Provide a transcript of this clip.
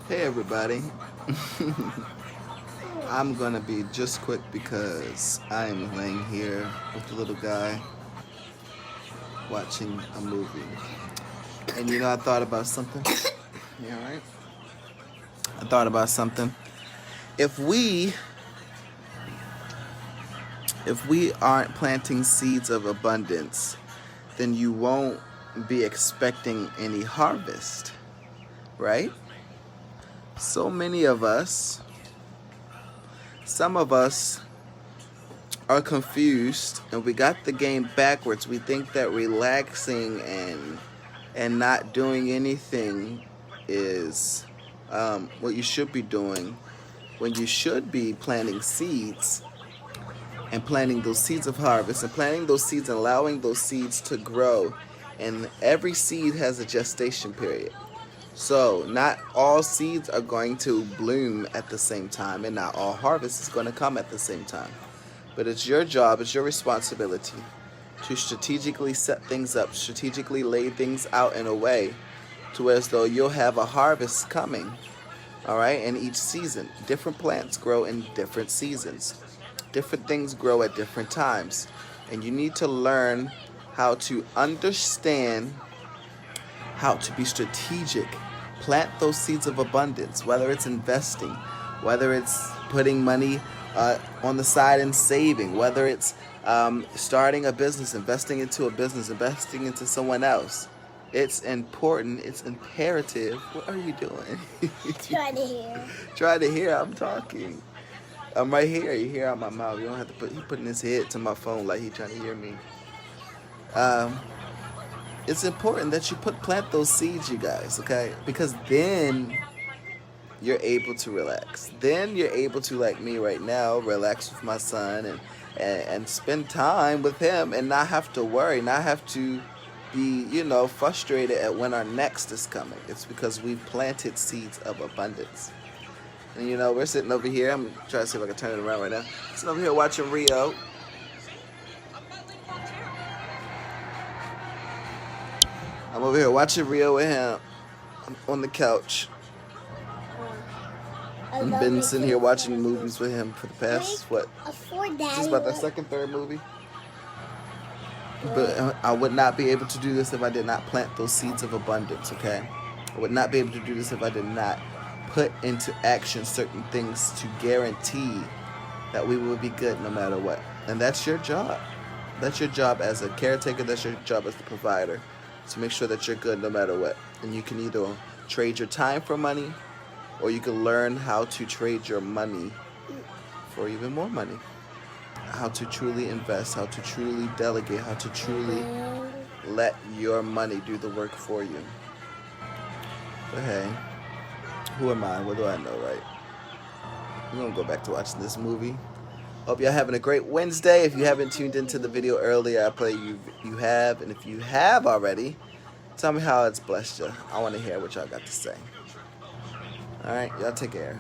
Hey everybody. I'm gonna be just quick because I'm laying here with the little guy watching a movie. And I thought about something. You alright? I thought about something. If we aren't planting seeds of abundance, then you won't be expecting any harvest, right? So many of us, some of us are confused and we got the game backwards. We think that relaxing and not doing anything is what you should be doing, when you should be planting seeds and planting those seeds of harvest and planting those seeds and allowing those seeds to grow. And every seed has a gestation period. So not all seeds are going to bloom at the same time, and not all harvest is going to come at the same time. But it's your job, it's your responsibility to strategically set things up, strategically lay things out in a way to as though you'll have a harvest coming. All right, in each season. Different plants grow in different seasons. Different things grow at different times. And you need to learn how to understand how to be strategic. Plant those seeds of abundance, whether it's investing, whether it's putting money on the side and saving, whether it's starting a business, investing into a business, investing into someone else. It's important, it's imperative. What are you doing? Try to hear. Try to hear, I'm talking. I'm right here, you hear out my mouth. You don't have to put, he putting his head to my phone like he trying to hear me. It's important that you plant those seeds, you guys, okay? Because then you're able to relax. Then you're able to, like me right now, relax with my son and spend time with him and not have to worry, not have to be, frustrated at when our next is coming. It's because we've planted seeds of abundance. And we're sitting over here. I'm trying to see if I can turn it around right now. Sitting over here watching Rio. I'm over here watching Rio with him on the couch. I've been sitting here watching movies with him for the past, this is about the second, third movie. But I would not be able to do this if I did not plant those seeds of abundance, okay? I would not be able to do this if I did not put into action certain things to guarantee that we will be good no matter what. And that's your job. That's your job as a caretaker. That's your job as the provider, to make sure that you're good no matter what. And you can either trade your time for money, or you can learn how to trade your money for even more money. How to truly invest, how to truly delegate, how to truly let your money do the work for you. But hey, who am I? What do I know, right? We're going to go back to watching this movie. Hope y'all having a great Wednesday. If you haven't tuned into the video earlier, I pray you have. And if you have already, tell me how it's blessed you. I want to hear what y'all got to say. All right, y'all take care.